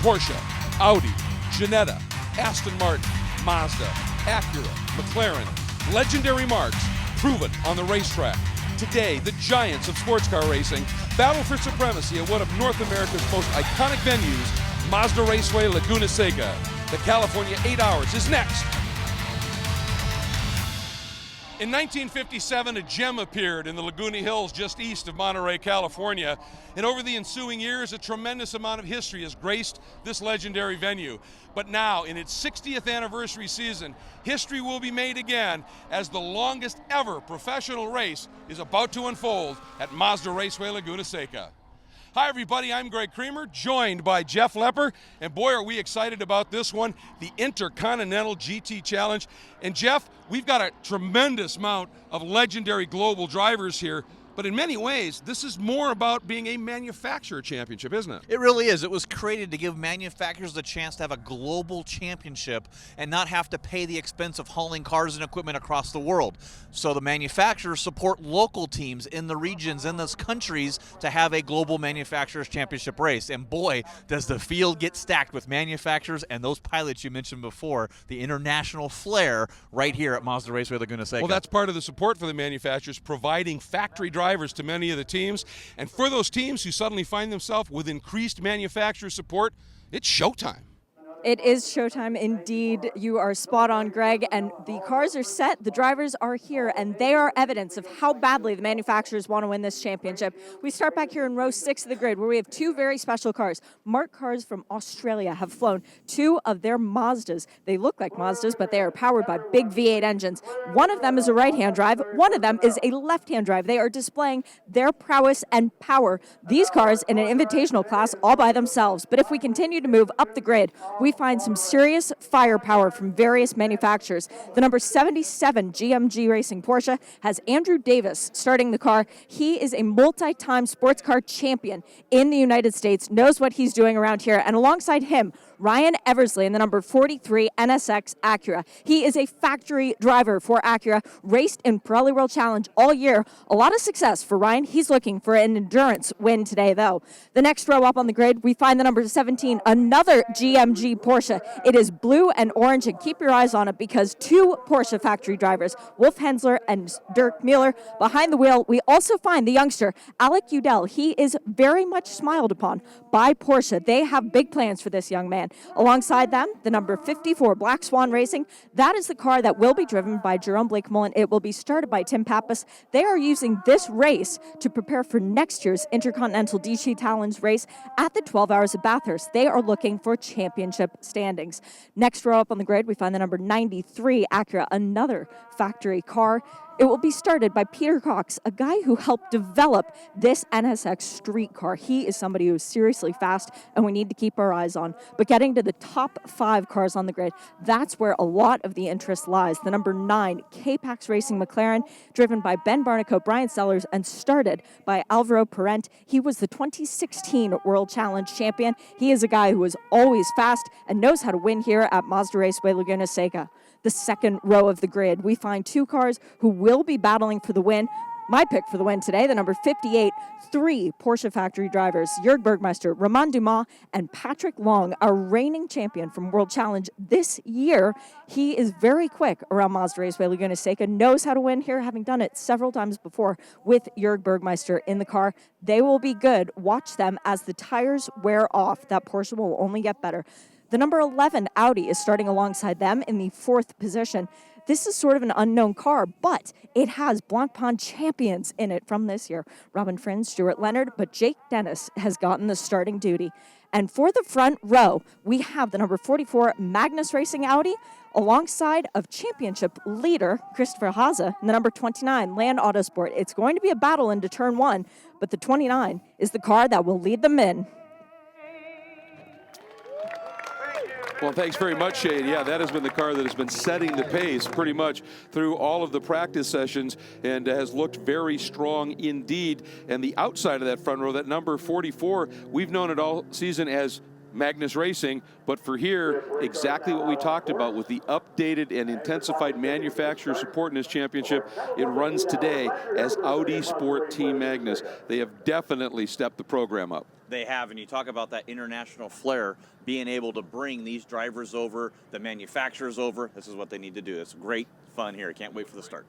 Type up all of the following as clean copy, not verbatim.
Porsche, Audi, Ginetta, Aston Martin, Mazda, Acura, McLaren, legendary marques proven on the racetrack. Today, the giants of sports car racing battle for supremacy at one of North America's most iconic venues, Mazda Raceway, Laguna Seca. The California 8 Hours is next. In 1957, a gem appeared in the Laguna Hills just east of Monterey, California. And over the ensuing years, a tremendous amount of history has graced this legendary venue. But now, in its 60th anniversary season, history will be made again as the longest ever professional race is about to unfold at Mazda Raceway, Laguna Seca. Hi everybody, I'm Greg Creamer, joined by Jeff Lepper, and boy are we excited about this one, the Intercontinental GT Challenge. And Jeff, we've got a tremendous amount of legendary global drivers here, but in many ways, this is more about being a manufacturer championship, isn't it? It really is. It was created to give manufacturers the chance to have a global championship and not have to pay the expense of hauling cars and equipment across the world. So the manufacturers support local teams in the regions, in those countries, to have a global manufacturers championship race. And boy, does the field get stacked with manufacturers and those pilots you mentioned before, the international flair right here at Mazda Raceway Laguna Seca. Well, that's part of the support for the manufacturers, providing factory drivers to many of the teams. And for those teams who suddenly find themselves with increased manufacturer support, it's showtime. It is showtime indeed. You are spot on, Greg, and the cars are set, the drivers are here, and they are evidence of how badly the manufacturers want to win this championship. We start back here in row 6 of the grid, where we have two very special cars. Marked cars from Australia have flown two of their Mazdas. They look like Mazdas, but they are powered by big V8 engines. One of them is a right-hand drive, one of them is a left-hand drive. They are displaying their prowess and power. These cars in an invitational class all by themselves. But if we continue to move up the grid, we find some serious firepower from various manufacturers. The number 77 GMG Racing Porsche has Andrew Davis starting the car. He is a multi-time sports car champion in the United States, knows what he's doing around here, and alongside him, Ryan Eversley in the number 43 NSX Acura. He is a factory driver for Acura, raced in Pirelli World Challenge all year. A lot of success for Ryan. He's looking for an endurance win today, though. The next row up on the grid, we find the number 17, another GMG Porsche. It is blue and orange, and keep your eyes on it because two Porsche factory drivers, Wolf Hensler and Dirk Mueller, behind the wheel. We also find the youngster, Alec Udell. He is very much smiled upon by Porsche. They have big plans for this young man. Alongside them, the number 54 Black Swan Racing. That is the car that will be driven by Jerome Blake Mullen. It will be started by Tim Pappas. They are using this race to prepare for next year's Intercontinental GT Challenge race at the 12 Hours of Bathurst. They are looking for championship standings. Next row up on the grid, we find the number 93 Acura, another factory car. It will be started by Peter Cox, a guy who helped develop this NSX street car. He is somebody who is seriously fast, and we need to keep our eyes on. But getting to the top 5 cars on the grid, that's where a lot of the interest lies. The number 9, K-Pax Racing McLaren, driven by Ben Barnicoat, Brian Sellers, and started by Alvaro Parent. He was the 2016 World Challenge champion. He is a guy who is always fast and knows how to win here at Mazda Raceway Laguna Seca. The second row of the grid, we find two cars who will be battling for the win. My pick for the win today, the number 58, 3 Porsche factory drivers, Jörg Bergmeister, Romain Dumas, and Patrick Long, a reigning champion from World Challenge this year. He is very quick around Mazda Raceway Laguna Seca, knows how to win here, having done it several times before with Jörg Bergmeister in the car. They will be good. Watch them as the tires wear off. That Porsche will only get better. The number 11 Audi is starting alongside them in the 4th position. This is sort of an unknown car, but it has Blancpain champions in it from this year. Robin Friend, Stuart Leonard, but Jake Dennis has gotten the starting duty. And for the front row, we have the number 44 Magnus Racing Audi alongside of championship leader Christopher Haase and the number 29 Land Autosport. It's going to be a battle into turn 1, but the 29 is the car that will lead them in. Well, thanks very much, Shane. Yeah, that has been the car that has been setting the pace pretty much through all of the practice sessions and has looked very strong indeed. And the outside of that front row, that number 44, we've known it all season as Magnus Racing, but for here, exactly what we talked about with the updated and intensified manufacturer support in this championship. It runs today as Audi Sport Team Magnus. They have definitely stepped the program up. They have, and you talk about that international flair, being able to bring these drivers over, the manufacturers over. This is what they need to do. It's great fun here. I can't wait for the start.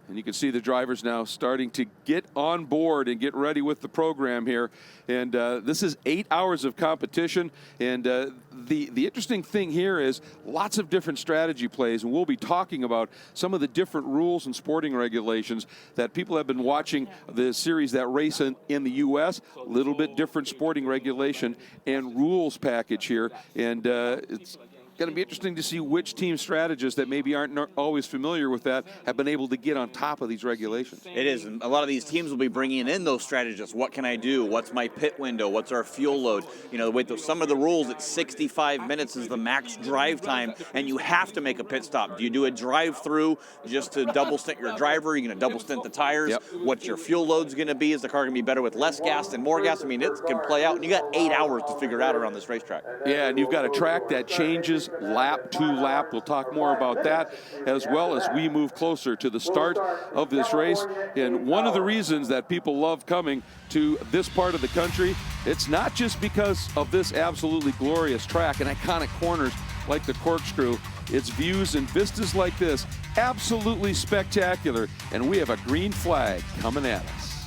And you can see the drivers now starting to get on board and get ready with the program here. And this is 8 hours of competition. And the interesting thing here is lots of different strategy plays. And we'll be talking about some of the different rules and sporting regulations that people have been watching the series that race in the U.S. A little bit different sporting regulation and rules package here. And it's going to be interesting to see which team strategists that maybe aren't always familiar with that have been able to get on top of these regulations. It is, and a lot of these teams will be bringing in those strategists. What can I do? What's my pit window? What's our fuel load? You know, with some of the rules, it's 65 minutes is the max drive time, and you have to make a pit stop. Do you do a drive-through just to double stint your driver? Are you going to double stint the tires? Yep. What's your fuel load's going to be? Is the car going to be better with less gas than more gas? I mean, it can play out, and you got 8 hours to figure it out around this racetrack. Yeah, and you've got a track that changes lap to lap. We'll talk more about that as well as we move closer to the start of this race. And one of the reasons that people love coming to this part of the country, it's not just because of this absolutely glorious track and iconic corners like the corkscrew. It's views and vistas like this, absolutely spectacular. And we have a green flag coming at us.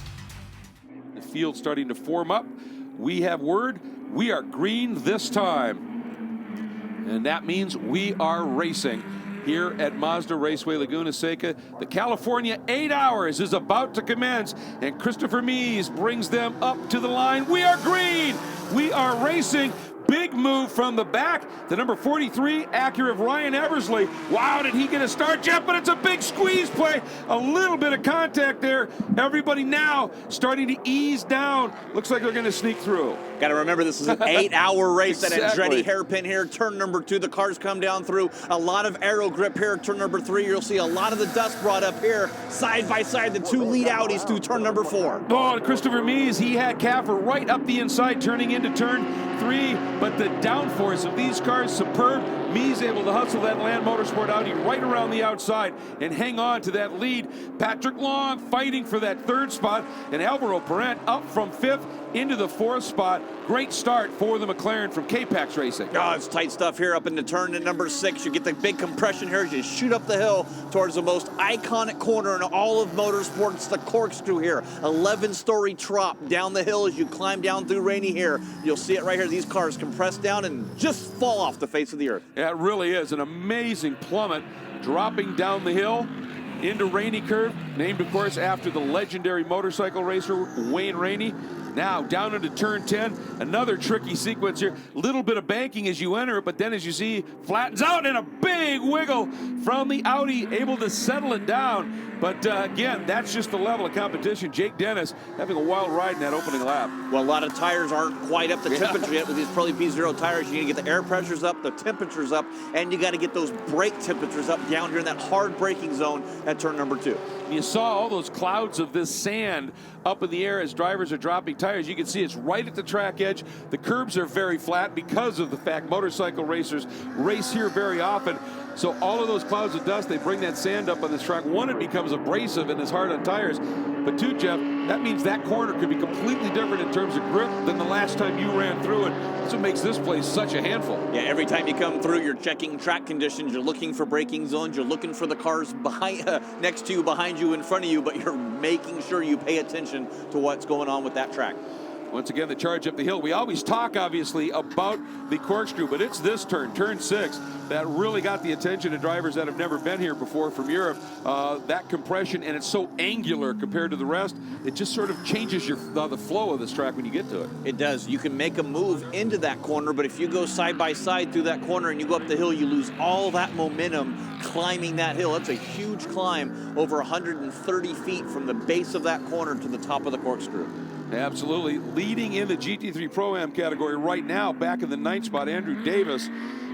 The field starting to form up. We have word, we are green this time. And that means we are racing here at Mazda Raceway Laguna Seca. The California 8 hours is about to commence, and Christopher Mies brings them up to the line. We are green. We are racing. Big move from the back. The number 43 Acura of Ryan Eversley. Wow, did he get a start, Jeff? But it's a big squeeze play. A little bit of contact there. Everybody now starting to ease down. Looks like they're going to sneak through. Got to remember, this is an 8-hour race. Exactly. That Andretti hairpin here. Turn number 2, the cars come down through. A lot of aero grip here. Turn number 3, you'll see a lot of the dust brought up here. Side by side, the 2 lead Audis through turn number 4. Oh, and Christopher Mies, he had Kaffer right up the inside, turning into turn 3. But the downforce of these cars, superb. Mies able to hustle that Land Motorsport Audi right around the outside and hang on to that lead. Patrick Long fighting for that 3rd spot, and Alvaro Parent up from 5th into the 4th spot. Great start for the McLaren from K-Pax Racing. Oh, it's tight stuff here up into turn at number 6. You get the big compression here as you shoot up the hill towards the most iconic corner in all of motorsports, the corkscrew here. 11-story drop down the hill as you climb down through Rainy here. You'll see it right here. These cars compress down and just fall off the face of the earth. Yeah, it really is an amazing plummet dropping down the hill into Rainy Curve, named, of course, after the legendary motorcycle racer Wayne Rainey. Now down into turn 10, another tricky sequence here. Little bit of banking as you enter it, but then as you see, flattens out and a big wiggle from the Audi, able to settle it down. But again, that's just the level of competition. Jake Dennis having a wild ride in that opening lap. Well, a lot of tires aren't quite up to temperature yet with these Pirelli P0 tires. You got to get the air pressures up, the temperatures up, and you got to get those brake temperatures up down here in that hard braking zone at turn number 2. You saw all those clouds of this sand up in the air as drivers are dropping tires. You can see it's right at the track edge. The curbs are very flat because of the fact motorcycle racers race here very often. So all of those clouds of dust, they bring that sand up on this track. One, it becomes abrasive and is hard on tires. But two, Jeff, that means that corner could be completely different in terms of grip than the last time you ran through it. That's what makes this place such a handful. Yeah, every time you come through, you're checking track conditions. You're looking for braking zones. You're looking for the cars behind, next to you, behind you, in front of you, but you're making sure you pay attention to what's going on with that track. Once again, the charge up the hill. We always talk, obviously, about the corkscrew, but it's this turn, turn 6, that really got the attention of drivers that have never been here before from Europe. That compression, and it's so angular compared to the rest, it just sort of changes the flow of this track when you get to it. It does. You can make a move into that corner, but if you go side by side through that corner and you go up the hill, you lose all that momentum climbing that hill. That's a huge climb, over 130 feet from the base of that corner to the top of the corkscrew. Absolutely. Leading in the GT3 Pro-Am category right now, back in the 9th spot, Andrew Davis.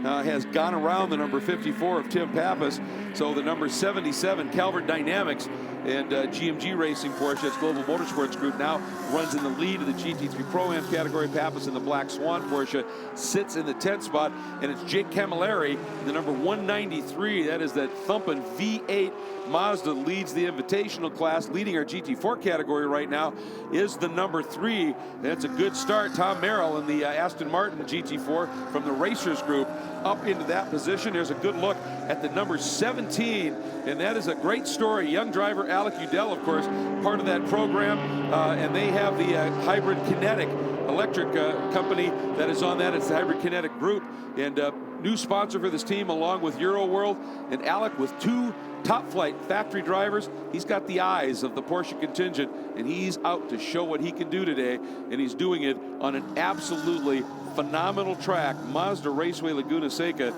has gone around the number 54 of Tim Pappas. So the number 77, Calvert Dynamics, and GMG Racing Porsche, that's Global Motorsports Group, now runs in the lead of the GT3 Pro-Am category. Pappas in the Black Swan Porsche sits in the 10th spot, and it's Jake Camilleri, the number 193. That is that thumping V8 Mazda, leads the Invitational class. Leading our GT4 category right now is the number 3. That's a good start. Tom Merrill in the Aston Martin GT4 from the Racers Group up into that position. There's a good look at the number 17, and that is a great story. Young driver Alec Udell, of course, part of that program, and they have the Hybrid Kinetic electric company that is on that. It's the Hybrid Kinetic Group, and new sponsor for this team along with Euro World. And Alec, with 2 top flight factory drivers, he's got the eyes of the Porsche contingent, and he's out to show what he can do today, and he's doing it on an absolutely phenomenal track, Mazda Raceway Laguna Seca.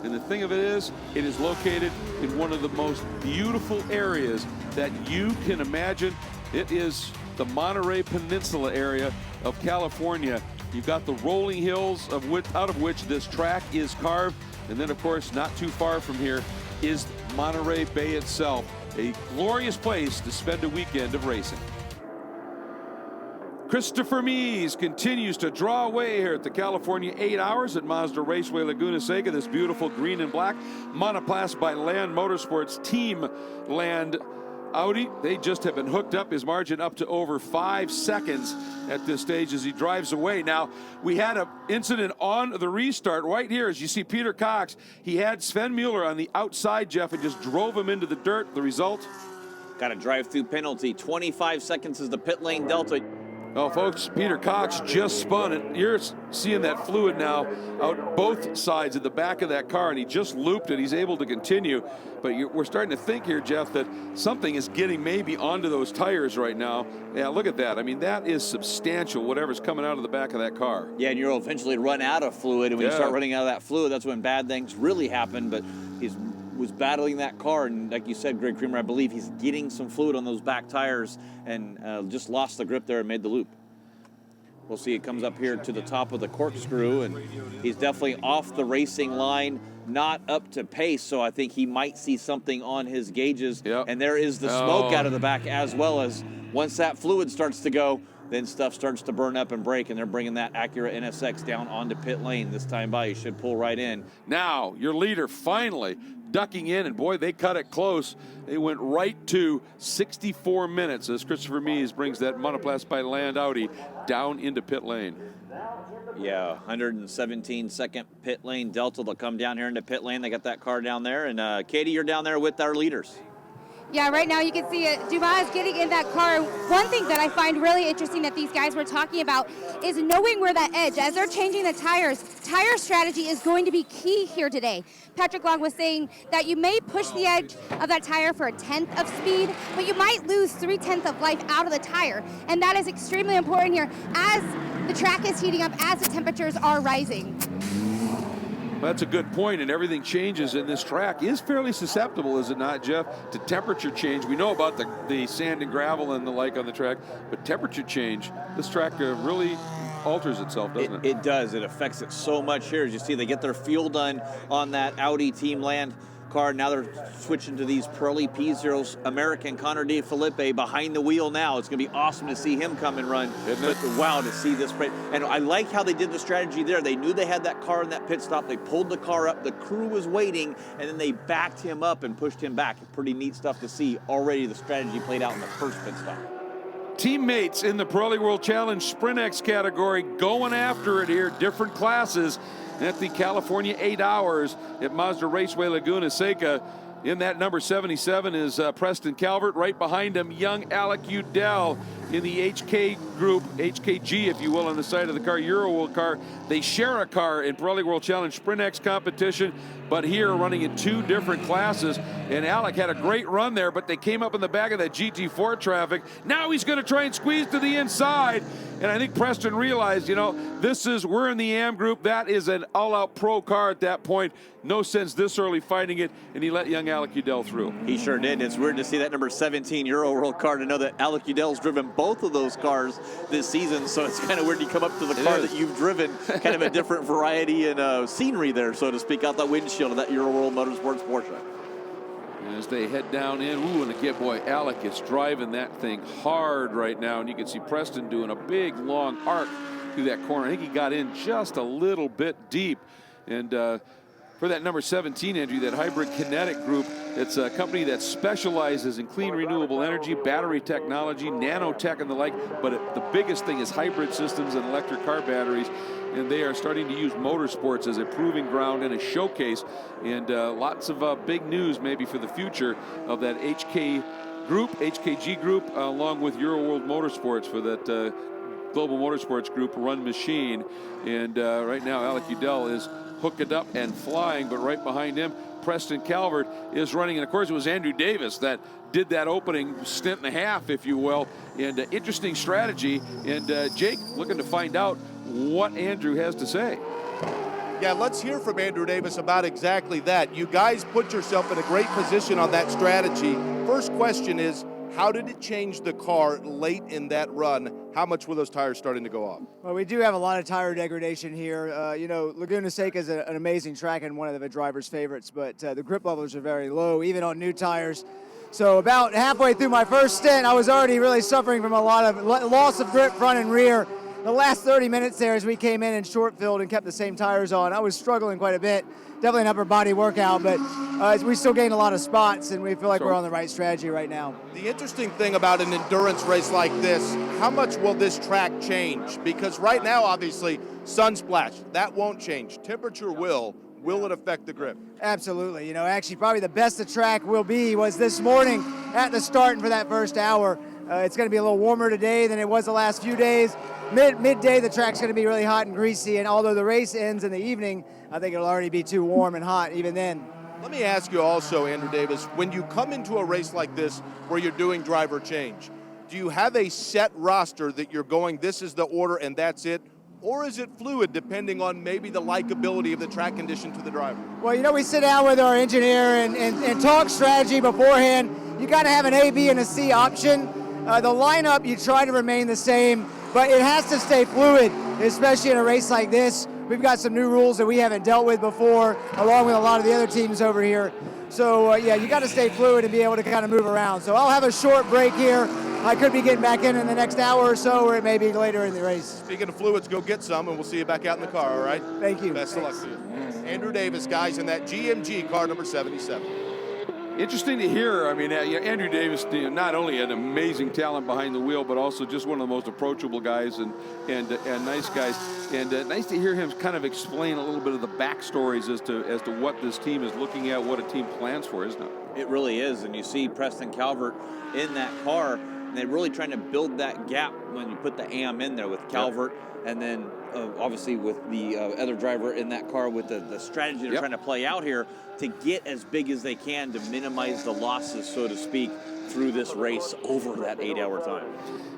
And the thing of it is located in one of the most beautiful areas that you can imagine. It is the Monterey Peninsula area of California. You've got the rolling hills out of which this track is carved, and then of course not too far from here is Monterey Bay itself. A glorious place to spend a weekend of racing. Christopher Mies continues to draw away here at the California 8 Hours at Mazda Raceway Laguna Seca. This beautiful green and black monoplast by Land Motorsports Team Land Audi. They just have been hooked up. His margin up to over 5 seconds at this stage as he drives away. Now, we had an incident on the restart right here. As you see Peter Cox, he had Sven Mueller on the outside, Jeff, and just drove him into the dirt. The result? Got a drive-through penalty. 25 seconds is the pit lane delta. Oh, folks, Peter Cox just spun it. You're seeing that fluid now out both sides of the back of that car, and he just looped it. He's able to continue. But we're starting to think here, Jeff, that something is getting maybe onto those tires right now. Yeah, look at that. I mean, that is substantial, whatever's coming out of the back of that car. Yeah, and you'll eventually run out of fluid, and when you start running out of that fluid, that's when bad things really happen. But he was battling that car, and like you said, Greg Creamer, I believe he's getting some fluid on those back tires, and just lost the grip there and made the loop. We'll see, it comes up here to the top of the corkscrew, and he's definitely off the racing line, not up to pace, so I think he might see something on his gauges. And there is the smoke out of the back, as well as once that fluid starts to go, then stuff starts to burn up and break, and they're bringing that Acura NSX down onto pit lane. This time by, he should pull right in. Now, your leader finally ducking in, and boy, they cut it close. They went right to 64 minutes as Christopher Mies brings that monoplast by Land Audi down into pit lane. Yeah, 117 second pit lane delta. They'll come down here into pit lane. They got that car down there, and Katie, you're down there with our leaders. Yeah, right now you can see Dumas getting in that car. One thing that I find really interesting that these guys were talking about is knowing where that edge, as they're changing the tires, tire strategy is going to be key here today. Patrick Long was saying that you may push the edge of that tire for 1/10 of speed, but you might lose 3/10 of life out of the tire. And that is extremely important here as the track is heating up, as the temperatures are rising. Well, that's a good point, and everything changes, and this track is fairly susceptible, is it not, Jeff, to temperature change. We know about the sand and gravel and the like on the track, but temperature change, this track really alters itself, doesn't it? It does. It affects it so much here. As you see, they get their fuel done on that Audi Team Land car. Now they're switching to these Pirelli P0s. American Connor De Felipe behind the wheel now. It's going to be awesome to see him come and run. Isn't it? Wow, to see this. And I like how they did the strategy there. They knew they had that car in that pit stop. They pulled the car up. The crew was waiting, and then they backed him up and pushed him back. Pretty neat stuff to see. Already the strategy played out in the first pit stop. Teammates in the Pirelli World Challenge Sprint X category going after it here. Different classes at the California 8 Hours at Mazda Raceway Laguna Seca. In that number 77 is Preston Calvert. Right behind him, young Alec Udell in the HK group, HKG, if you will, on the side of the car, Euro World car. They share a car in Pirelli World Challenge Sprint X competition, but here running in 2 different classes. And Alec had a great run there, but they came up in the back of that GT4 traffic. Now he's going to try and squeeze to the inside. And I think Preston realized, we're in the AM group. That is an all-out pro car at that point. No sense this early fighting it, and he let young Alec Udell through. He sure did. It's weird to see that number 17 Euro World car, to know that Alec Udell's driven both of those cars this season, so it's kind of weird you come up to the car that you've driven, kind of a different variety and scenery there, so to speak, out that windshield of that Euro World Motorsports Porsche. As they head down in, and again, boy, Alec is driving that thing hard right now, and you can see Preston doing a big, long arc through that corner. I think he got in just a little bit deep, and for that number 17 entry, that Hybrid Kinetic Group, it's a company that specializes in clean renewable energy, battery technology, nanotech and the like, but the biggest thing is hybrid systems and electric car batteries, and they are starting to use motorsports as a proving ground and a showcase, and lots of big news maybe for the future of that HKG group, along with Euro World Motorsports for that Global Motorsports Group run machine. And right now Alec Udell is hooked up and flying, but right behind him Preston Calvert is running, and of course it was Andrew Davis that did that opening stint and a half, if you will, and interesting strategy. And Jake, looking to find out what Andrew has to say. Yeah, let's hear from Andrew Davis about exactly that. You guys put yourself in a great position on that strategy. First question is, how did it change the car late in that run? How much were those tires starting to go off? Well, we do have a lot of tire degradation here. Laguna Seca is an amazing track and one of the driver's favorites, but the grip levels are very low, even on new tires. So about halfway through my first stint, I was already really suffering from a lot of loss of grip front and rear. The last 30 minutes there, as we came in short filled and kept the same tires on, I was struggling quite a bit. Definitely an upper body workout, but we still gained a lot of spots, and we feel like we're on the right strategy right now. The interesting thing about an endurance race like this, how much will this track change? Because right now, obviously, sunsplash, that won't change. Temperature will. Will it affect the grip? Absolutely. Actually, probably the best the track will be was this morning at the start and for that first hour. It's going to be a little warmer today than it was the last few days. Midday, the track's going to be really hot and greasy, and although the race ends in the evening, I think it'll already be too warm and hot even then. Let me ask you also, Andrew Davis, when you come into a race like this where you're doing driver change, do you have a set roster that you're going, this is the order and that's it? Or is it fluid depending on maybe the likability of the track condition to the driver? Well, we sit down with our engineer and talk strategy beforehand. You got to have an A, B, and a C option. The lineup, you try to remain the same, but it has to stay fluid, especially in a race like this. We've got some new rules that we haven't dealt with before, along with a lot of the other teams over here. So, you got to stay fluid and be able to kind of move around. So I'll have a short break here. I could be getting back in the next hour or so, or it may be later in the race. Speaking of fluids, go get some, and we'll see you back out in the car, all right? Thank you. Best of luck to you. Andrew Davis, guys, in that GMG car number 77. Interesting to hear. I mean, Andrew Davis, not only an amazing talent behind the wheel, but also just one of the most approachable guys and nice guys. And nice to hear him kind of explain a little bit of the backstories as to what this team is looking at, what a team plans for, isn't it? It really is, and you see Preston Calvert in that car, and they're really trying to build that gap when you put the AM in there with Calvert, and then obviously with the other driver in that car with the strategy they're trying to play out here to get as big as they can to minimize the losses, so to speak, through this race over that 8-hour time.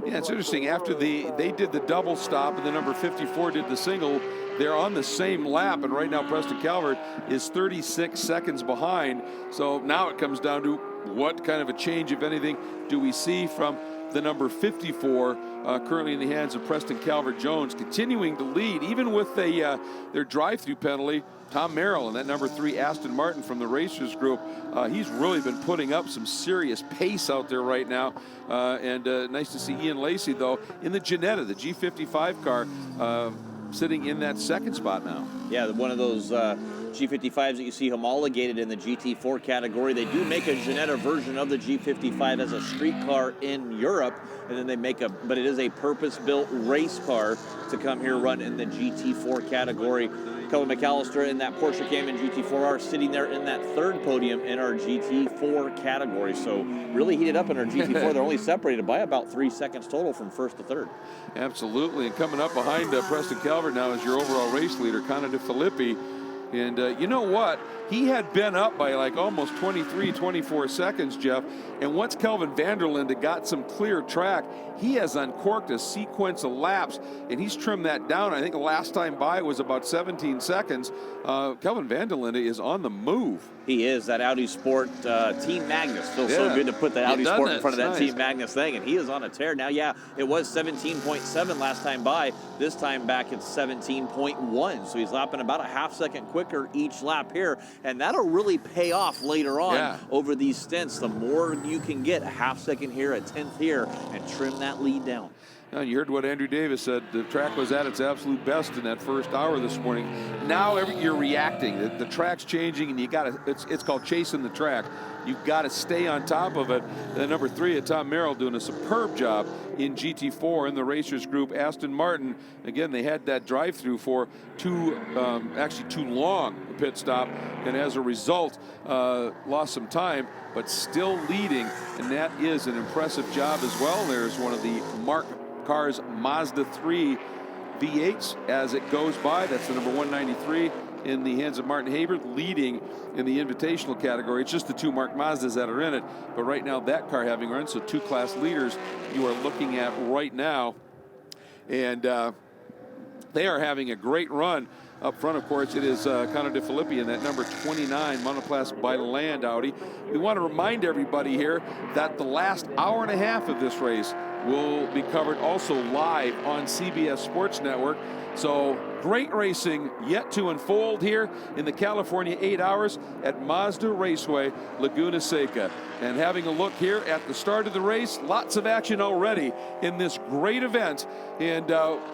Yeah, it's interesting. After they did the double stop and the number 54 did the single, they're on the same lap, and right now Preston Calvert is 36 seconds behind. So now it comes down to what kind of a change, if anything, do we see from the number 54, currently in the hands of Preston Calvert-Jones, continuing to lead, even with their drive-through penalty. Tom Merrill and that number 3 Aston Martin from the Racers Group, he's really been putting up some serious pace out there right now. And nice to see Ian Lacey, though, in the Ginetta, the G55 car, sitting in that second spot now. Yeah, one of those G55s that you see homologated in the GT4 category. They do make a Ginetta version of the G55 as a street car in Europe, and then they make but it is a purpose-built race car to come here run in the GT4 category. Cullen McAllister in that Porsche Cayman GT4R sitting there in that third podium in our GT4 category. So really heated up in our GT4. They're only separated by about 3 seconds total from first to third. Absolutely, and coming up behind Preston Calvert now is your overall race leader, Conor De Filippi. And you know what? He had been up by like almost 23, 24 seconds, Jeff. And once Kelvin van der Linde got some clear track, he has uncorked a sequence of laps, and he's trimmed that down. I think the last time by was about 17 seconds. Kelvin van der Linde is on the move. He is. That Audi Sport Team Magnus. Feels so good to put that Audi Sport in front of that Team Magnus thing, and he is on a tear. Now, yeah, it was 17.7 last time by. This time back, it's 17.1. So he's lapping about a half second quicker each lap here, and that'll really pay off later on over these stints. The more you can get, a half second here, a tenth here, and trim that lead down. Now, you heard what Andrew Davis said. The track was at its absolute best in that first hour this morning. Now you're reacting. The track's changing, and you got to. It's called chasing the track. You've got to stay on top of it. And number 3, Tom Merrill, doing a superb job in GT4 in the Racers Group. Aston Martin, again, they had that drive-through for actually too long a pit stop, and as a result, lost some time, but still leading, and that is an impressive job as well. There's one of the Mark Car's Mazda 3 V8s as it goes by. That's the number 193 in the hands of Martin Haber, leading in the invitational category. It's just the 2 Mark Mazdas that are in it, but right now that car having run, so 2 class leaders you are looking at right now, and they are having a great run. Up front, of course, it is Connor De Filippi in that number 29 monoplast by Land Audi. We want to remind everybody here that the last hour and a half of this race will be covered also live on CBS Sports Network. So great racing yet to unfold here in the California 8 hours at Mazda Raceway, Laguna Seca. And having a look here at the start of the race, lots of action already in this great event, and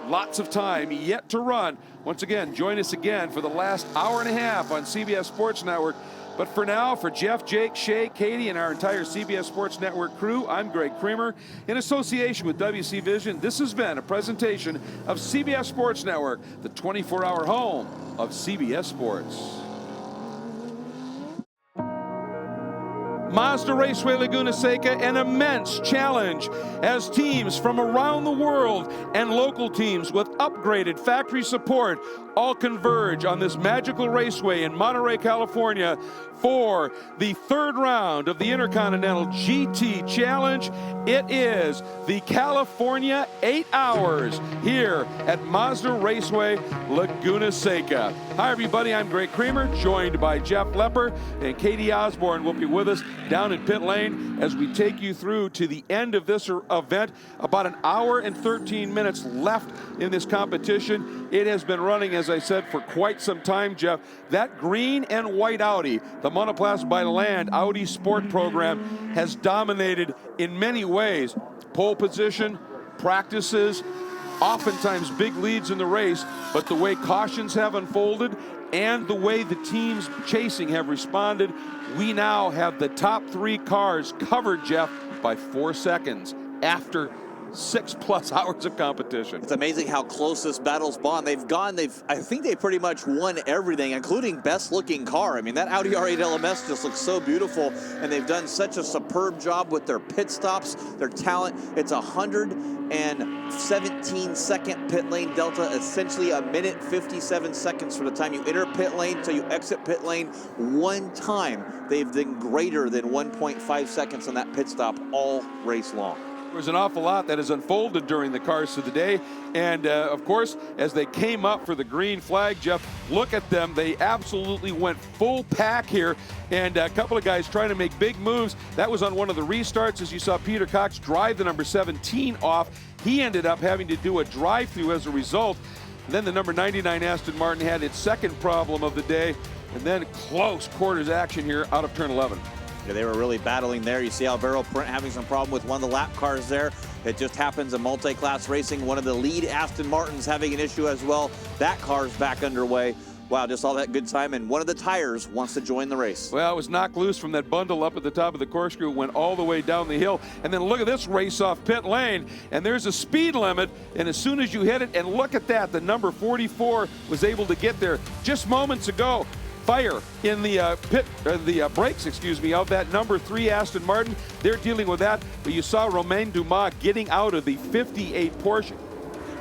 lots of time yet to run. Once again, join us again for the last hour and a half on CBS Sports Network. But for now, for Jeff, Jake, Shay, Katie, and our entire CBS Sports Network crew, I'm Greg Creamer. In association with WC Vision, this has been a presentation of CBS Sports Network, the 24-hour home of CBS Sports. Mazda Raceway Laguna Seca, an immense challenge as teams from around the world and local teams with upgraded factory support all converge on this magical raceway in Monterey, California for the 3rd round of the Intercontinental GT Challenge. It is the California 8 hours here at Mazda Raceway Laguna Seca. Hi everybody, I'm Greg Creamer, joined by Jeff Lepper, and Katie Osborne will be with us down in pit lane as we take you through to the end of this event. About an hour and 13 minutes left in this competition. It has been running, as I said, for quite some time, Jeff. That green and white Audi, the monoplast by Land Audi Sport program, has dominated in many ways. Pole position, practices, oftentimes big leads in the race, but the way cautions have unfolded and the way the teams chasing have responded, we now have the top 3 cars covered, Jeff, by 4 seconds after 6+ hours of competition. It's amazing how close this battle's gone. I think they pretty much won everything, including best looking car. I mean, that Audi R8 LMS just looks so beautiful, and they've done such a superb job with their pit stops, their talent. It's 117 second pit lane delta, essentially a minute 57 seconds from the time you enter pit lane till you exit pit lane. One time they've been greater than 1.5 seconds on that pit stop all race long. There's an awful lot that has unfolded during the cars of the day, and of course, as they came up for the green flag, Jeff, look at them. They absolutely went full pack here, and a couple of guys trying to make big moves. That was on one of the restarts, as you saw Peter Cox drive the number 17 off. He ended up having to do a drive-through as a result. And then the number 99 Aston Martin had its second problem of the day, and then close quarters action here out of turn 11. Yeah, they were really battling there. You see Alvaro Print having some problem with one of the lap cars there. It just happens in multi-class racing. One of the lead Aston Martins having an issue as well. That car's back underway. Wow, just all that good time, and one of the tires wants to join the race. Well, it was knocked loose from that bundle up at the top of the corkscrew, went all the way down the hill, and then look at this race off pit lane, and there's a speed limit, and as soon as you hit it, and look at that, the number 44 was able to get there just moments ago. Fire in the brakes, of that number 3 Aston Martin. They're dealing with that, but you saw Romain Dumas getting out of the 58 Porsche.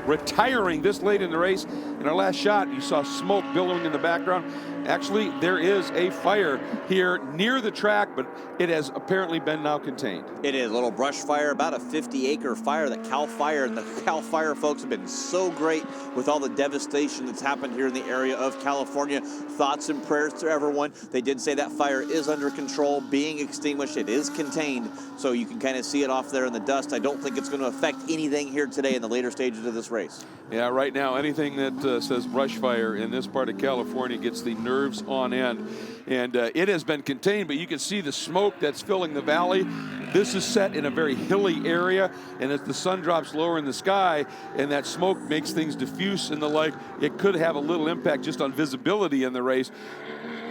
retiring this late in the race. In our last shot, you saw smoke billowing in the background. Actually, there is a fire here near the track, but it has apparently been now contained. It is a little brush fire, about a 50-acre fire that Cal Fire and the Cal Fire folks have been so great with all the devastation that's happened here in the area of California. Thoughts and prayers to everyone. They did say that fire is under control, being extinguished. It is contained, so you can kind of see it off there in the dust. I don't think it's going to affect anything here today in the later stages of this race. Yeah, right now, anything that says brush fire in this part of California gets the nerves on end. And it has been contained, but you can see the smoke that's filling the valley. This is set in a very hilly area, and as the sun drops lower in the sky and that smoke makes things diffuse and the like, it could have a little impact just on visibility in the race.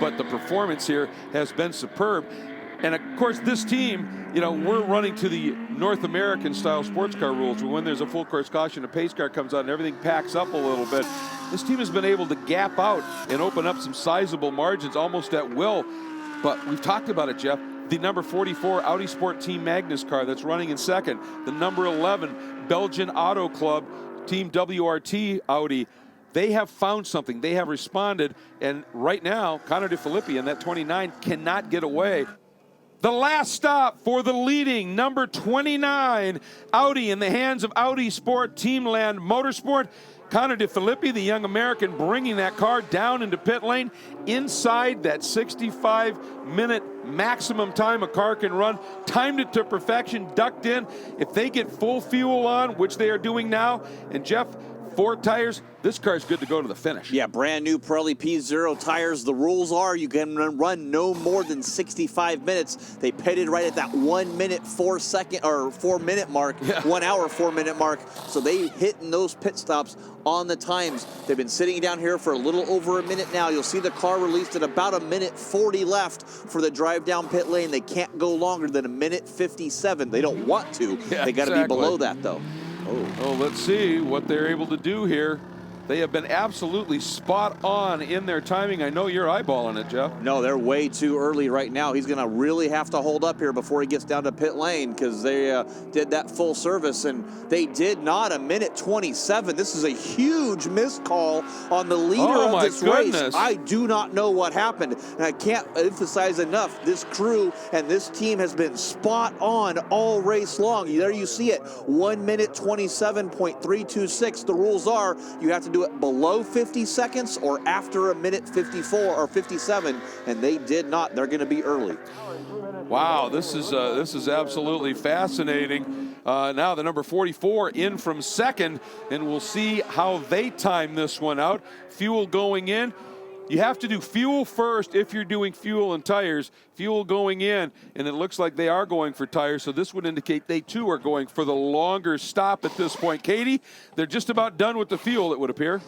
But the performance here has been superb. And of course, this team, you know, we're running to the North American style sports car rules. When there's a full course caution, a pace car comes out and everything packs up a little bit. This team has been able to gap out and open up some sizable margins almost at will. But we've talked about it, Jeff. The number 44 Audi Sport Team Magnus car that's running in second. The number 11 Belgian Auto Club Team WRT Audi. They have found something. They have responded. And right now, Connor De Filippi in that 29 cannot get away. The last stop for the leading number 29 Audi in the hands of Audi Sport Teamland Motorsport. Connor De Filippi, the young American, bringing that car down into pit lane inside that 65-minute maximum time a car can run. Timed it to perfection, ducked in. If they get full fuel on, which they are doing now, and Jeff, 4 tires, this car is good to go to the finish. Yeah, brand new Pirelli P0 tires. The rules are you can run no more than 65 minutes. They pitted right at that 1 minute 4 second or 4 minute mark, yeah. 1 hour 4 minute mark. So they hitting those pit stops on the times. They've been sitting down here for a little over a minute now. You'll see the car released at about 1:40 left for the drive down pit lane. They can't go longer than 1:57. They don't want to. Yeah, they got to be below that though. Oh, let's see what they're able to do here. They have been absolutely spot on in their timing. I know you're eyeballing it, Jeff. No, they're way too early right now. He's going to really have to hold up here before he gets down to pit lane because they did that full service, and they did not 1:27. This is a huge missed call on the leader of this race. I do not know what happened, and I can't emphasize enough, this crew and this team has been spot on all race long. There you see it, 1:27.326. The rules are you have to do it below 50 seconds or after 1:54 or 57, and they did not. They're going to be early. Wow, this is absolutely fascinating. Now the number 44 in from second, and we'll see how they time this one out. Fuel going in. You have to do fuel first if you're doing fuel and tires. Fuel going in, and it looks like they are going for tires, so this would indicate they too are going for the longer stop at this point. Katie, they're just about done with the fuel, it would appear.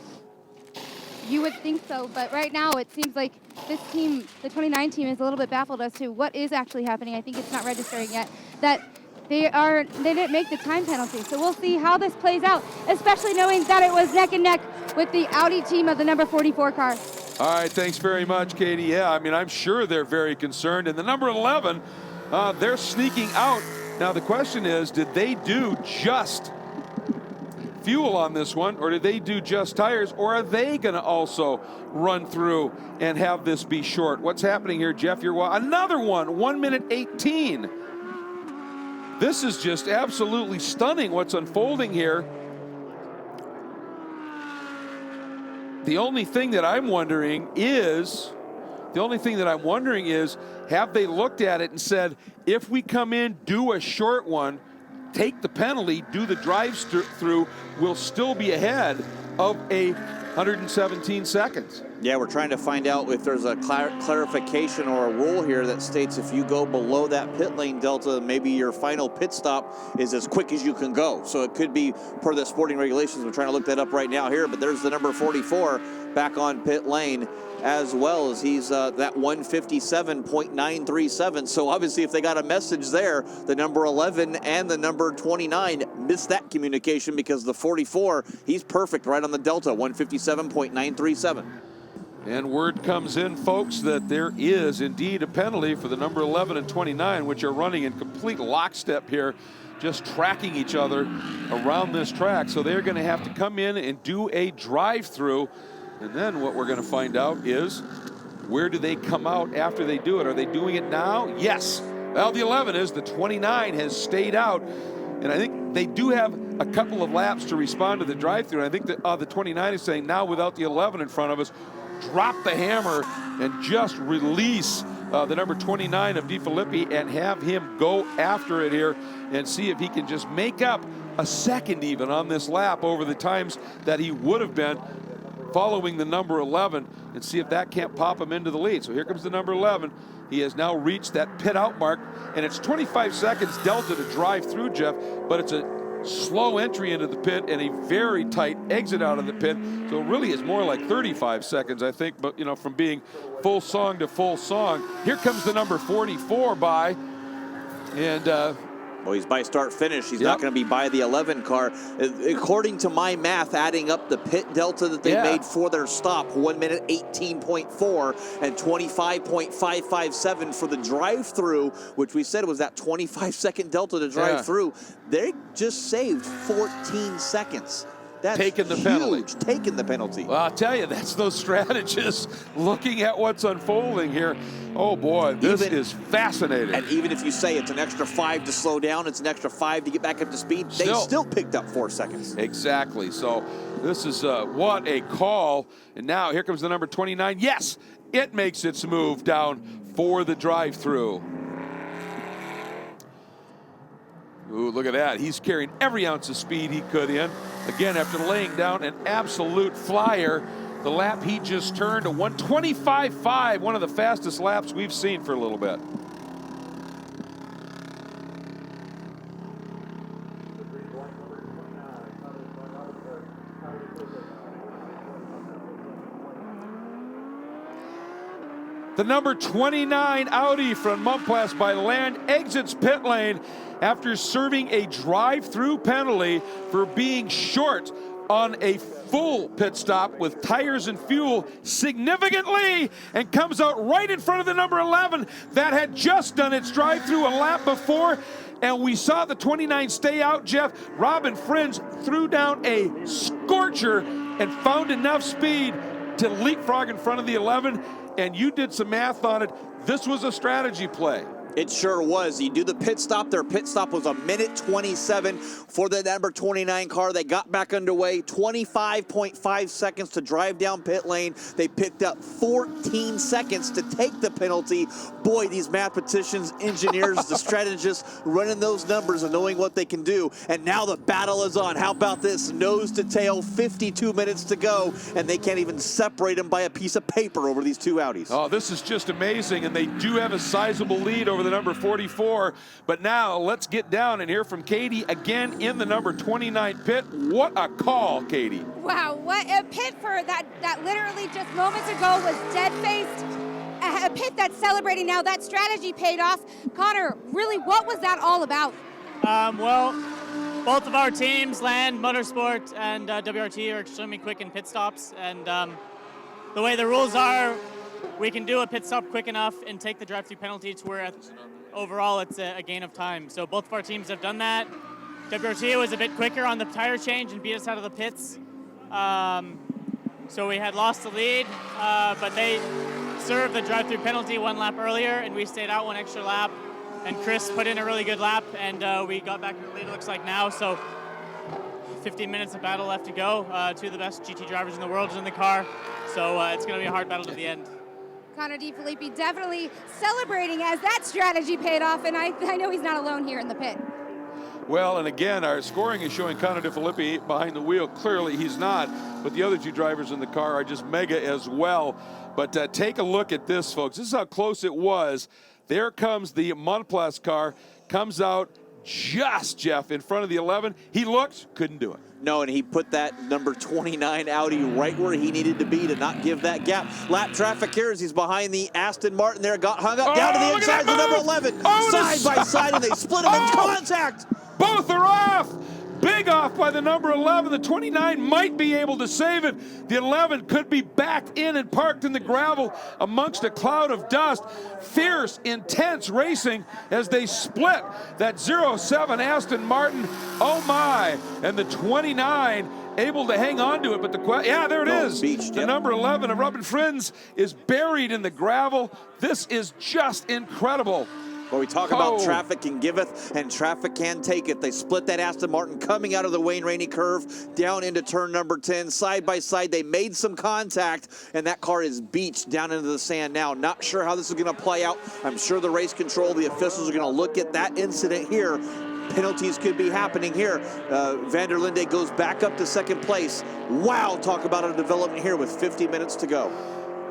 You would think so, but right now it seems like this team, the 29 team, is a little bit baffled as to what is actually happening. I think it's not registering yet that they didn't make the time penalty. So we'll see how this plays out, especially knowing that it was neck and neck with the Audi team of the number 44 car. All right, thanks very much, Katie. Yeah, I mean, I'm sure they're very concerned. And the number 11, they're sneaking out. Now, the question is, did they do just fuel on this one, or did they do just tires, or are they going to also run through and have this be short? What's happening here, Jeff? Another one, 1:18. This is just absolutely stunning what's unfolding here. The only thing that I'm wondering is, have they looked at it and said, if we come in, do a short one, take the penalty, do the drive-through, we'll still be ahead of 117 seconds. Yeah, we're trying to find out if there's a clarification or a rule here that states if you go below that pit lane delta, maybe your final pit stop is as quick as you can go. So it could be per the sporting regulations. We're trying to look that up right now here, but there's the number 44 back on pit lane as well as he's that 1:57.937. So obviously if they got a message there, the number 11 and the number 29 missed that communication because the 44, he's perfect right on the delta, 1:57.937. And word comes in, folks, that there is indeed a penalty for the number 11 and 29, which are running in complete lockstep here just tracking each other around this track. So they're going to have to come in and do a drive-through. And then what we're going to find out is, where do they come out after they do it? Are they doing it now? Yes. Well, the 11 is. The 29 has stayed out. And I think they do have a couple of laps to respond to the drive-through. And I think that the 29 is saying, now without the 11 in front of us, drop the hammer and just release the number 29 of DeFilippi and have him go after it here and see if he can just make up a second even on this lap over the times that he would have been following the number 11, and see if that can't pop him into the lead. So here comes the number 11. He has now reached that pit out mark, and it's 25 seconds delta to drive through, Jeff, but it's a slow entry into the pit and a very tight exit out of the pit. So really it's more like 35 seconds, I think, but you know, from being full song to full song. Here comes the number 44 by, and well, he's by start finish. He's not going to be by the 11 car. According to my math, adding up the pit delta that they made for their stop, 1 minute 18.4 and 25.557 for the drive-through, which we said was that 25-second delta to drive through. They just saved 14 seconds. That's taking the penalty. Taking the penalty. Well, I'll tell you, that's those strategists looking at what's unfolding here. Oh boy, this is fascinating. And even if you say it's an extra 5 to slow down, it's an extra 5 to get back up to speed, they still picked up 4 seconds. Exactly. So this is what a call. And now here comes the number 29. Yes, it makes its move down for the drive-through. Ooh, look at that. He's carrying every ounce of speed he could in. Again, after laying down an absolute flyer, the lap he just turned, a 1:25.5, one of the fastest laps we've seen for a little bit. The number 29 Audi from Montplaisir by Land exits pit lane after serving a drive-through penalty for being short on a full pit stop with tires and fuel significantly, and comes out right in front of the number 11 that had just done its drive-through a lap before. And we saw the 29 stay out, Jeff. Robin Fringe threw down a scorcher and found enough speed to leapfrog in front of the 11. And you did some math on it. This was a strategy play. It sure was. You do the pit stop. Their pit stop was 1:27 for the number 29 car. They got back underway. 25.5 seconds to drive down pit lane. They picked up 14 seconds to take the penalty. Boy, these mathematicians, engineers, the strategists running those numbers and knowing what they can do. And now the battle is on. How about this? Nose to tail, 52 minutes to go, and they can't even separate them by a piece of paper over these two Audis. Oh, this is just amazing, and they do have a sizable lead over the number 44. But now let's get down and hear from Katie again in the number 29 pit. What a call, Katie. Wow, what a pit for that literally just moments ago was dead-faced. A pit that's celebrating now. That strategy paid off. Connor, really, what was that all about? Well, both of our teams, Land, Motorsport, and WRT, are extremely quick in pit stops. And the way the rules are, we can do a pit stop quick enough and take the drive-through penalty to where overall it's a gain of time. So both of our teams have done that. WRT was a bit quicker on the tire change and beat us out of the pits. So we had lost the lead, but they served the drive-through penalty 1 lap earlier, and we stayed out 1 extra lap. And Chris put in a really good lap, and we got back in the lead, it looks like now. So 15 minutes of battle left to go. 2 of the best GT drivers in the world is in the car. So it's going to be a hard battle to the end. Connor DeFilippi definitely celebrating as that strategy paid off, and I know he's not alone here in the pit. Well, and again, our scoring is showing Connor DeFilippi behind the wheel. Clearly he's not, but the other 2 drivers in the car are just mega as well. But take a look at this, folks. This is how close it was. There comes the Montplaisir car, comes out just, Jeff, in front of the 11. He looked, couldn't do it. No, and he put that number 29 Audi right where he needed to be to not give that gap. Lap traffic here as he's behind the Aston Martin there, got hung up down to the inside of the number 11. Side by side, and they split them in contact. Both are off. big off by the number 11. The 29 might be able to save it. The 11 could be backed in and parked in the gravel amongst a cloud of dust. Fierce, intense racing as they split that 07 Aston Martin. Oh my, and the 29 able to hang on to it, but there it is. The number 11 of Robin Friends is buried in the gravel. This is just incredible. Well, we talk about traffic can giveth and traffic can take it. They split that Aston Martin coming out of the Wayne Rainey curve down into turn number 10. Side by side, they made some contact, and that car is beached down into the sand now. Not sure how this is going to play out. I'm sure the race control, the officials are going to look at that incident here. Penalties could be happening here. Van der Linde goes back up to second place. Wow, talk about a development here with 50 minutes to go.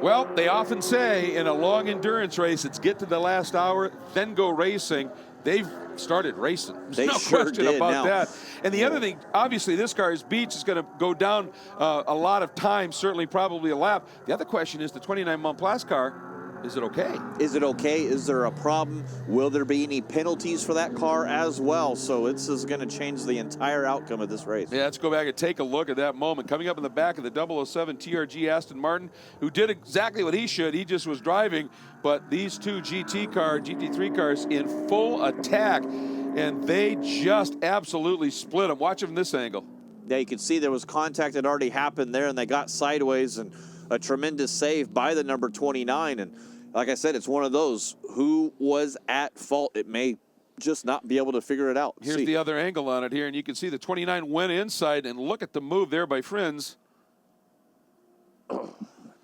Well, they often say in a long endurance race, it's get to the last hour, then go racing. They've started racing. There's no question about that. And the other thing, obviously, this car's beach is going to go down a lot of time, certainly probably a lap. The other question is the 29 Montplaisir car. Is it okay? Is it okay? Is there a problem? Will there be any penalties for that car as well? So this is going to change the entire outcome of this race. Yeah, let's go back and take a look at that moment. Coming up in the back of the 007 TRG Aston Martin, who did exactly what he should. He just was driving, but these two GT3 cars in full attack, and they just absolutely split them. Watch them from this angle. Yeah, you can see there was contact that already happened there, and they got sideways, and a tremendous save by the number 29. And like I said, it's one of those, who was at fault? It may just not be able to figure it out. Here's the other angle on it here, and you can see the 29 went inside, and look at the move there by Friends.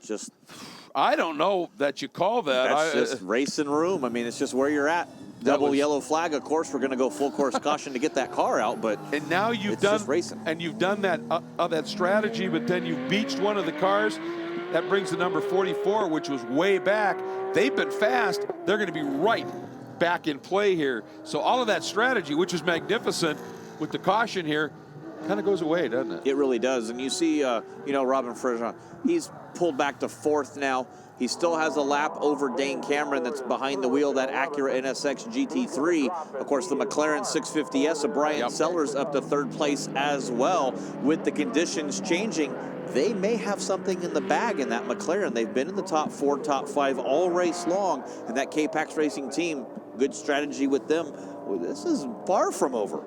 Just, I don't know that you call that. That's just racing room. I mean, it's just where you're at. Double yellow flag. Of course, we're going to go full course caution to get that car out, but and now you've done racing, and you've done that that strategy, but then you've beached one of the cars. That brings the number 44, which was way back. They've been fast. They're going to be right back in play here. So all of that strategy, which is magnificent with the caution here, kind of goes away, doesn't it? It really does. And you see, Robin Frison, he's pulled back to fourth now. He still has a lap over Dane Cameron that's behind the wheel, that Acura NSX GT3. Of course, the McLaren 650S of Brian Sellers up to third place as well. With the conditions changing, they may have something in the bag in that McLaren. They've been in the top 4, top 5 all race long, and that K-Pax Racing team, good strategy with them. Well, this is far from over.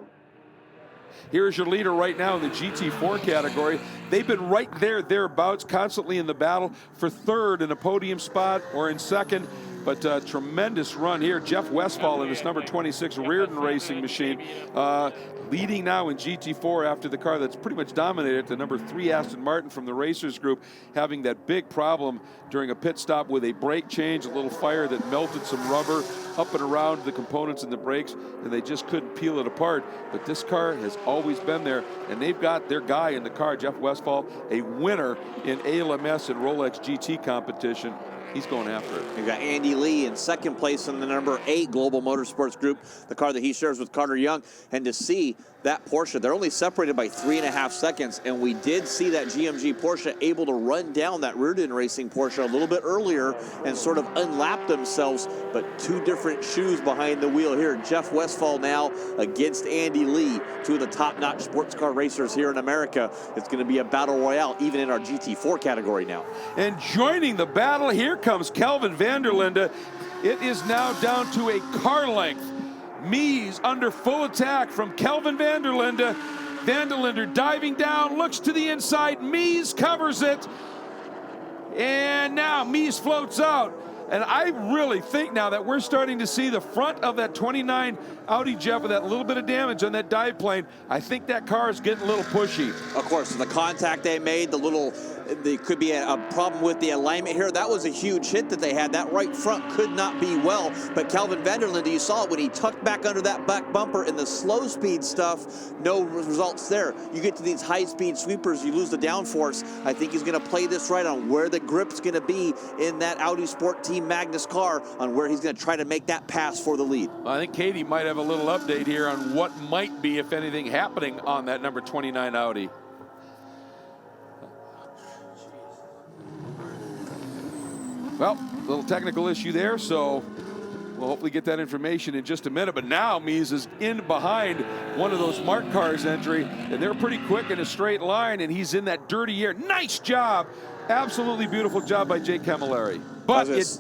Here's your leader right now in the GT4 category. They've been right thereabouts, constantly in the battle for third in a podium spot or in second. But tremendous run here. Jeff Westphal in this number 26 Reardon Racing machine, leading now in GT4 after the car that's pretty much dominated, the number 3 Aston Martin from the Racers Group, having that big problem during a pit stop with a brake change, a little fire that melted some rubber up and around the components in the brakes, and they just couldn't peel it apart. But this car has always been there, and they've got their guy in the car, Jeff Westphal, a winner in ALMS and Rolex GT competition. He's going after it. We've got Andy Lee in second place in the number 8 Global Motorsports Group, the car that he shares with Carter Young. And to see that Porsche, they're only separated by 3.5 seconds, and we did see that GMG Porsche able to run down that Reardon Racing Porsche a little bit earlier and sort of unlap themselves, but two different shoes behind the wheel here. Jeff Westphal now against Andy Lee, two of the top-notch sports car racers here in America. It's going to be a battle royale even in our GT4 category now. And joining the battle, here comes Kelvin van der Linde. It is now down to a car length. Mies under full attack from Kelvin van der Linde. Van der Linde diving down, looks to the inside. Mies covers it. And now Mies floats out. And I really think now that we're starting to see the front of that 29 Audi, Jeff, with that little bit of damage on that dive plane. I think that car is getting a little pushy. Of course, the contact they made, there could be a problem with the alignment here. That was a huge hit that they had. That right front could not be well. But Kelvin van der Linde, you saw it when he tucked back under that back bumper in the slow speed stuff, no results there. You get to these high speed sweepers, you lose the downforce. I think he's going to play this right on where the grip's going to be in that Audi Sport Team Magnus car, on where he's going to try to make that pass for the lead. I think Katie might have a little update here on what might be, if anything, happening on that number 29 Audi. Well, a little technical issue there, so We'll hopefully get that information in just a minute. But now Mies is in behind one of those Mark Cars entry, and they're pretty quick in a straight line, and he's in that dirty air. Nice job. Absolutely beautiful job by Jake Camilleri. But it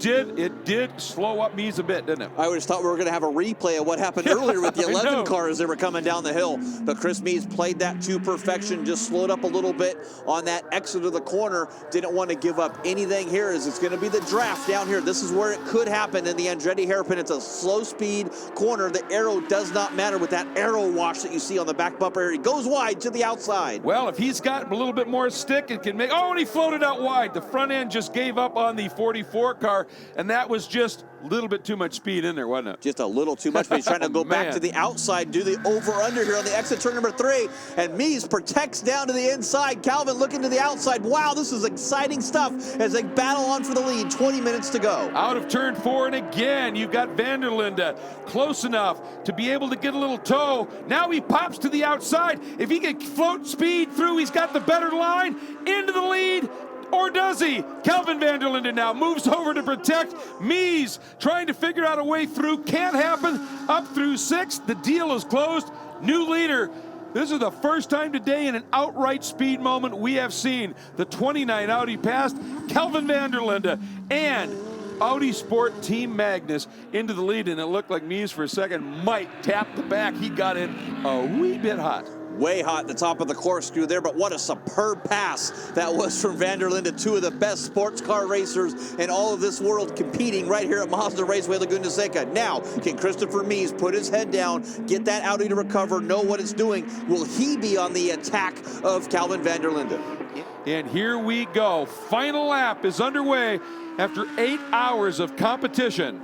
did slow up Mies a bit, didn't it? I always thought we were going to have a replay of what happened earlier with the 11 cars that were coming down the hill. But Chris Mies played that to perfection, just slowed up a little bit on that exit of the corner. Didn't want to give up anything here as it's going to be the draft down here. This is where it could happen in the Andretti hairpin. It's a slow speed corner. The arrow does not matter with that arrow wash that you see on the back bumper. He goes wide to the outside. Well, if he's got a little bit more stick, it can make, oh, and he floated out wide. The front end just gave up on the 44 car, and that was just a little bit too much speed in there, wasn't it? Just a little too much, but he's trying to go back to the outside, do the over-under here on the exit turn number 3, and Mies protects down to the inside. Calvin looking to the outside. Wow, this is exciting stuff as they battle on for the lead. 20 minutes to go. Out of turn 4, and again, you've got Van der Linde close enough to be able to get a little toe. Now he pops to the outside. If he can float speed through, he's got the better line into the lead. Or does he? Kelvin van der Linde now moves over to protect. Mies trying to figure out a way through. Can't happen. Up through 6. The deal is closed. New leader. This is the first time today in an outright speed moment we have seen the 29 Audi passed Kelvin van der Linde and Audi Sport Team Magnus into the lead, and it looked like Mies for a second might tap the back. He got in a wee bit hot. Way hot at the top of the corkscrew there, but what a superb pass that was from van der Linde, two of the best sports car racers in all of this world competing right here at Mazda Raceway Laguna Seca. Now, can Christopher Mies put his head down, get that Audi to recover, know what it's doing? Will he be on the attack of Calvin van der Linde? And here we go. Final lap is underway after 8 hours of competition.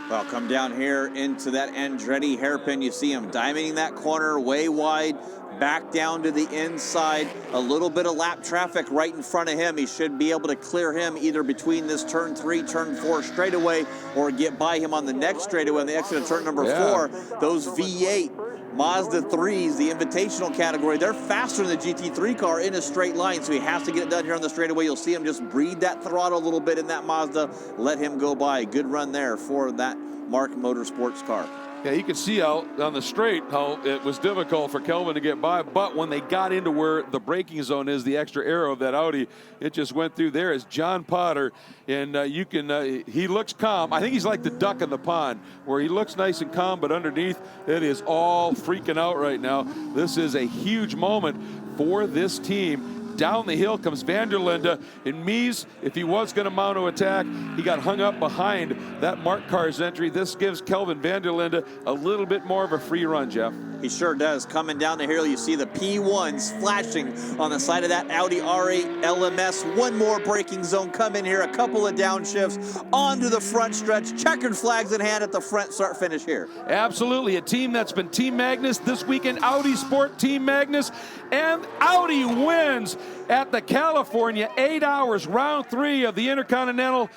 Well, come down here into that Andretti hairpin. You see him diamonding that corner way wide, back down to the inside. A little bit of lap traffic right in front of him. He should be able to clear him either between this turn 3, turn 4 straightaway, or get by him on the next straightaway on the exit of turn number 4. Those V8 Mazda 3s, the invitational category, they're faster than the GT3 car in a straight line, so he has to get it done here on the straightaway. You'll see him just breathe that throttle a little bit in that Mazda, let him go by. Good run there for that Mark Motorsports car. Yeah, you could see out on the straight how it was difficult for Kelvin to get by, but when they got into where the braking zone is, the extra arrow of that Audi, it just went through there. As John Potter, and you can, he looks calm. I think he's like the duck in the pond, where he looks nice and calm, but underneath, it is all freaking out right now. This is a huge moment for this team. Down the hill comes van der Linde, and Mies, if he was going to mount an attack, he got hung up behind that Mark Car's entry. This gives Kelvin van der Linde a little bit more of a free run, Jeff. He sure does. Coming down the hill, you see the P1s flashing on the side of that Audi R8 LMS. One more braking zone come in here, a couple of downshifts onto the front stretch. Checkered flags in hand at the front start finish here. Absolutely, a team that's been Team Magnus this weekend, Audi Sport Team Magnus, and Audi wins at the California 8 hours round 3 of the Intercontinental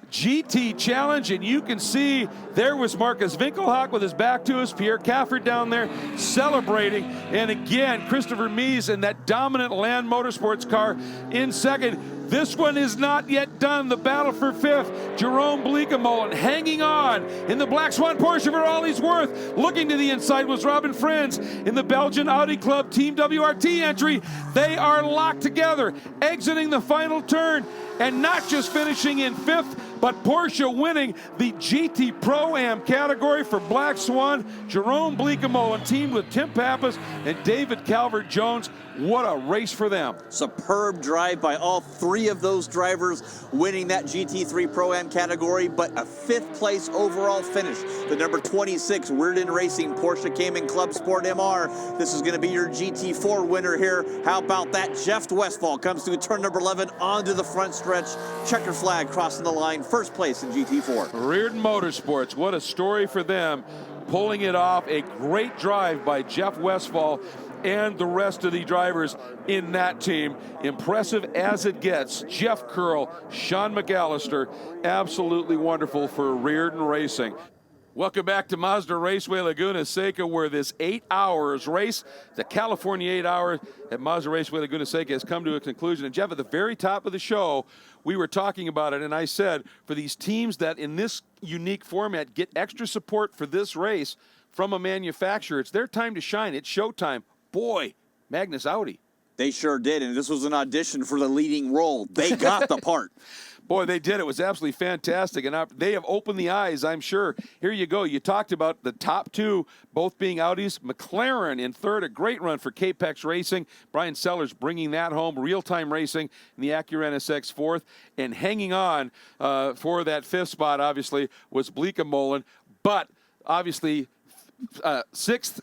GT Challenge, and you can see there was Marcus Winkelhock with his back to us, Pierre Caffert down there celebrating, and again Christopher Mies in that dominant Land Motorsports car in second. This one is not yet done. The battle for 5th. Jerome Bleekemolen hanging on in the Black Swan Porsche for all he's worth. Looking to the inside was Robin Friends in the Belgian Audi Club Team WRT entry. They are locked together, exiting the final turn, and not just finishing in 5th, but Porsche winning the GT Pro-Am category for Black Swan. Jerome Bleekemolen teamed with Tim Pappas and David Calvert-Jones. What a race for them. Superb drive by all 3 of those drivers, winning that GT3 Pro-Am category, but a 5th place overall finish. The number 26 Weirden Racing Porsche Cayman Club Sport MR. This is going to be your GT4 winner here. How about that? Jeff Westphal comes through turn number 11 onto the front stretch. Checker flag crossing the line. First place in GT4. Reardon Motorsports, what a story for them. Pulling it off, a great drive by Jeff Westphal and the rest of the drivers in that team. Impressive as it gets. Jeff Curl, Sean McAllister, absolutely wonderful for Reardon Racing. Welcome back to Mazda Raceway Laguna Seca, where this 8 hours race, the California 8 hour at Mazda Raceway Laguna Seca, has come to a conclusion. And Jeff, at the very top of the show, we were talking about it, and I said, for these teams that in this unique format get extra support for this race from a manufacturer, it's their time to shine. It's showtime. Boy, Magnus Audi. They sure did, and this was an audition for the leading role. They got the part. Boy, they did. It was absolutely fantastic, and they have opened the eyes, I'm sure. Here you go. You talked about the top two, both being Audis. McLaren in third, a great run for Capex Racing. Brian Sellers bringing that home. Real-time racing in the Acura NSX fourth. And hanging on for that fifth spot, obviously, was Bleekemolen. But, obviously, sixth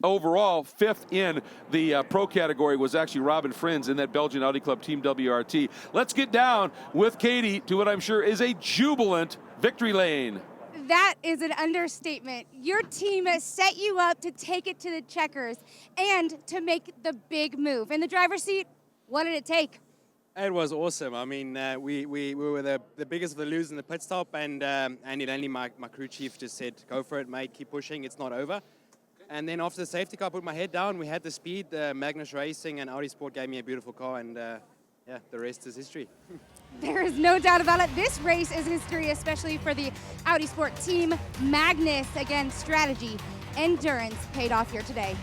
overall, fifth in the pro category was actually Robin Frins in that Belgian Audi Club Team WRT. Let's get down with Katie to what I'm sure is a jubilant victory lane. That is an understatement. Your team has set you up to take it to the checkers and to make the big move. In the driver's seat, what did it take? It was awesome. I mean, we were the biggest of the losers in the pit stop, and Andy Lanley, my crew chief, just said, go for it, mate, keep pushing, it's not over. And then after the safety car, I put my head down. We had the speed. Magnus Racing and Audi Sport gave me a beautiful car, and yeah, the rest is history. There is no doubt about it. This race is history, especially for the Audi Sport team. Magnus, again, strategy, endurance paid off here today.